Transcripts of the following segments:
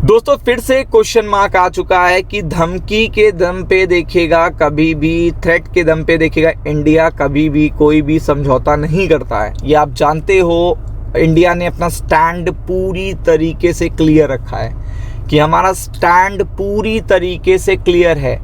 दोस्तों फिर से क्वेश्चन मार्क आ चुका है कि धमकी के दम पे देखेगा, कभी भी थ्रेट के दम पे देखेगा, इंडिया कभी भी कोई भी समझौता नहीं करता है। ये आप जानते हो। इंडिया ने अपना स्टैंड पूरी तरीके से क्लियर रखा है कि हमारा स्टैंड पूरी तरीके से क्लियर है।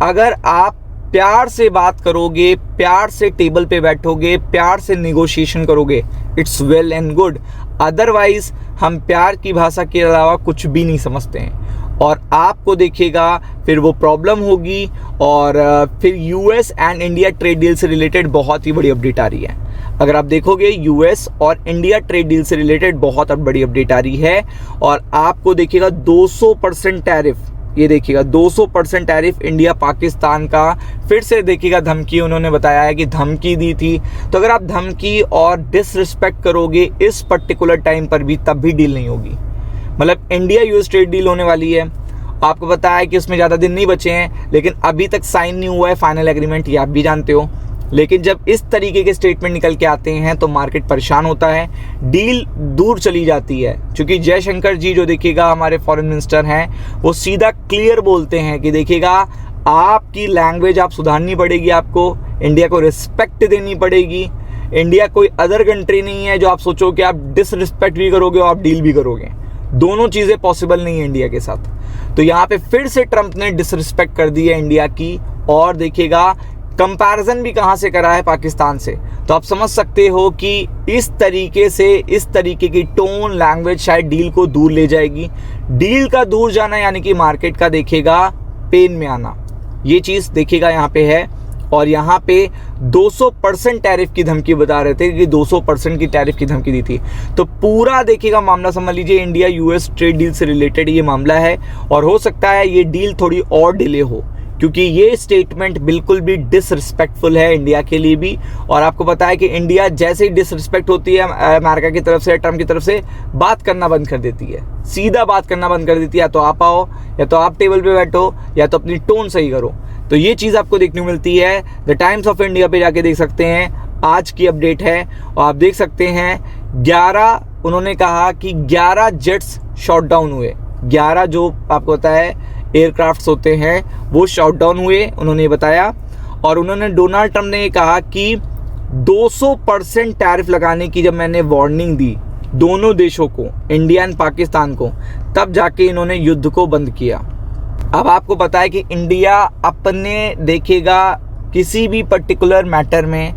अगर आप प्यार से बात करोगे, प्यार से टेबल पे बैठोगे, प्यार से निगोशिएशन करोगे, it's well and good. Otherwise हम प्यार की भाषा के अलावा कुछ भी नहीं समझते हैं और आपको देखिएगा फिर वो प्रॉब्लम होगी। और फिर US and India trade deal से रिलेटेड बहुत ही बड़ी अपडेट आ रही है। अगर आप देखोगे यूएस और इंडिया ट्रेड डील से रिलेटेड बहुत बड़ी अपडेट आ रही है और आपको देखिएगा 200% टैरिफ, ये देखिएगा 200% टैरिफ इंडिया पाकिस्तान का। फिर से देखिएगा धमकी उन्होंने बताया है कि धमकी दी थी। तो अगर आप धमकी और डिसरिस्पेक्ट करोगे इस पर्टिकुलर टाइम पर भी, तब भी डील नहीं होगी। मतलब इंडिया यूएस ट्रेड डील होने वाली है, आपको पता है कि उसमें ज़्यादा दिन नहीं बचे हैं, लेकिन अभी तक साइन नहीं हुआ है फाइनल एग्रीमेंट, ये आप भी जानते हो। लेकिन जब इस तरीके के स्टेटमेंट निकल के आते हैं तो मार्केट परेशान होता है, डील दूर चली जाती है। क्योंकि जयशंकर जी जो देखिएगा हमारे फॉरेन मिनिस्टर हैं, वो सीधा क्लियर बोलते हैं कि देखिएगा आपकी लैंग्वेज आप सुधारनी पड़ेगी, आपको इंडिया को रिस्पेक्ट देनी पड़ेगी। इंडिया कोई अदर कंट्री नहीं है जो आप सोचो कि आप डिसरिस्पेक्ट भी करोगे और आप डील भी करोगे। दोनों चीज़ें पॉसिबल नहीं है इंडिया के साथ। तो यहाँ पे फिर से ट्रंप ने डिसरिस्पेक्ट कर दी है इंडिया की। और देखिएगा कंपैरिजन भी कहाँ से करा है, पाकिस्तान से। तो आप समझ सकते हो कि इस तरीके की टोन लैंग्वेज शायद डील को दूर ले जाएगी। डील का दूर जाना यानी कि मार्केट का देखिएगा पेन में आना, ये चीज़ देखिएगा यहाँ पे है। और यहाँ पे 200% टैरिफ की धमकी बता रहे थे कि 200% की टैरिफ की धमकी दी थी। तो पूरा देखिएगा मामला समझ लीजिए, इंडिया यूएस ट्रेड डील से रिलेटेड ये मामला है। और हो सकता है ये डील थोड़ी और डिले हो, क्योंकि ये स्टेटमेंट बिल्कुल भी डिसरिस्पेक्टफुल है इंडिया के लिए भी। और आपको पता है कि इंडिया जैसे ही डिसरिस्पेक्ट होती है अमेरिका की तरफ से, ट्रम्प की तरफ से, बात करना बंद कर देती है, सीधा बात करना बंद कर देती है। या तो आप आओ, या तो आप टेबल पे बैठो, या तो अपनी टोन सही करो। तो ये चीज़ आपको देखने को मिलती है। द टाइम्स ऑफ इंडिया पे जाके देख सकते हैं, आज की अपडेट है। और आप देख सकते हैं 11, उन्होंने कहा कि 11 जेट्स शॉट डाउन हुए। 11 जो आपको पता है एयरक्राफ्ट्स होते हैं वो शॉट डाउन हुए, उन्होंने बताया। और उन्होंने डोनाल्ड ट्रंप ने कहा कि 200% टैरिफ लगाने की जब मैंने वार्निंग दी दोनों देशों को, इंडिया एंड पाकिस्तान को, तब जाके इन्होंने युद्ध को बंद किया। अब आपको पता है कि इंडिया अपने देखिएगा किसी भी पर्टिकुलर मैटर में,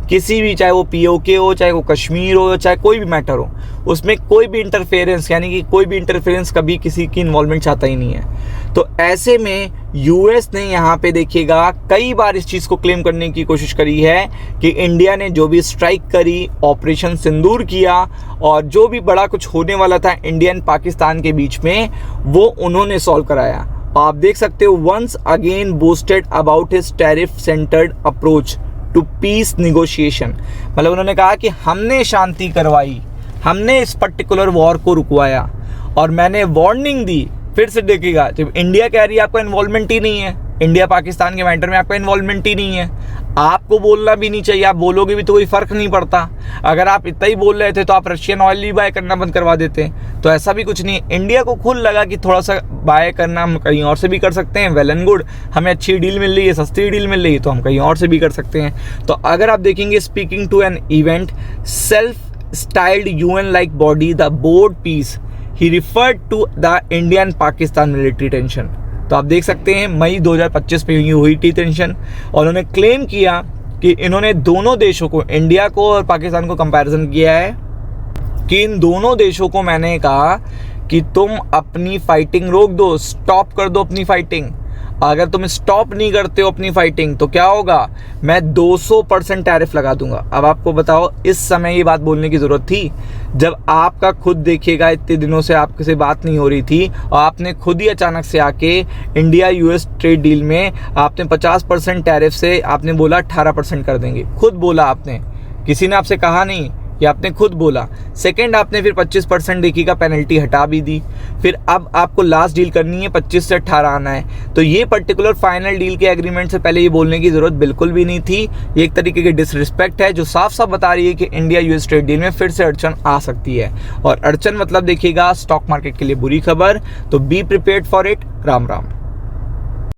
किसी भी, चाहे वो पीओके हो, चाहे वो कश्मीर हो, चाहे कोई भी मैटर हो, उसमें कोई भी इंटरफेरेंस, यानी कि कोई भी इंटरफेरेंस कभी किसी की इन्वॉल्वमेंट चाहता ही नहीं है। तो ऐसे में यूएस ने यहाँ पे देखिएगा कई बार इस चीज़ को क्लेम करने की कोशिश करी है कि इंडिया ने जो भी स्ट्राइक करी, ऑपरेशन सिंदूर किया, और जो भी बड़ा कुछ होने वाला था इंडिया एंड पाकिस्तान के बीच में, वो उन्होंने सॉल्व कराया। आप देख सकते हो, once again boasted about his tariff centred approach to peace negotiation. मतलब उन्होंने कहा कि हमने शांति करवाई, हमने इस पर्टिकुलर वॉर को रुकवाया, और मैंने वार्निंग दी। फिर से देखिएगा, जब इंडिया कह रही है आपका इन्वॉल्वमेंट ही नहीं है, इंडिया पाकिस्तान के मैटर में आपका इन्वॉल्वमेंट ही नहीं है, आपको बोलना भी नहीं चाहिए, आप बोलोगे भी तो कोई फ़र्क नहीं पड़ता। अगर आप इतना ही बोल रहे थे तो आप रशियन ऑयल ही बाय करना बंद करवा देते। तो ऐसा भी कुछ नहीं है। इंडिया को खुद लगा कि थोड़ा सा बाय करना हम कहीं और से भी कर सकते हैं, वेल एंड गुड, हमें अच्छी डील मिल रही है, सस्ती डील मिल रही है, तो हम कहीं और से भी कर सकते हैं। तो अगर आप देखेंगे, speaking to an event self styled UN like body the board peace, he referred to the Indian Pakistan military tension. तो आप देख सकते हैं मई 2025 में हुई थी टेंशन, और उन्होंने क्लेम किया कि इन्होंने दोनों देशों को, इंडिया को और पाकिस्तान को कंपैरिजन किया है कि इन दोनों देशों को मैंने कहा कि तुम अपनी फाइटिंग रोक दो, स्टॉप कर दो अपनी फाइटिंग। अगर तुम स्टॉप नहीं करते हो अपनी फाइटिंग तो क्या होगा, मैं 200% टैरिफ लगा दूंगा। अब आपको बताओ, इस समय ये बात बोलने की ज़रूरत थी जब आपका खुद देखिएगा इतने दिनों से आपसे बात नहीं हो रही थी, और आपने खुद ही अचानक से आके इंडिया यूएस ट्रेड डील में आपने 50% टैरिफ से आपने बोला 18% कर देंगे। खुद बोला आपने, किसी ने आपसे कहा नहीं। ये आपने खुद बोला। सेकंड, आपने फिर 25% देखिएगा पेनल्टी हटा भी दी। फिर अब आपको लास्ट डील करनी है, 25 से 18 आना है। तो ये पर्टिकुलर फाइनल डील के एग्रीमेंट से पहले ये बोलने की जरूरत बिल्कुल भी नहीं थी। ये एक तरीके की डिसरिस्पेक्ट है जो साफ साफ बता रही है कि इंडिया यूएस ट्रेड डील में फिर से अड़चन आ सकती है। और अड़चन मतलब देखिएगा स्टॉक मार्केट के लिए बुरी खबर। तो be prepared for it. Ram Ram.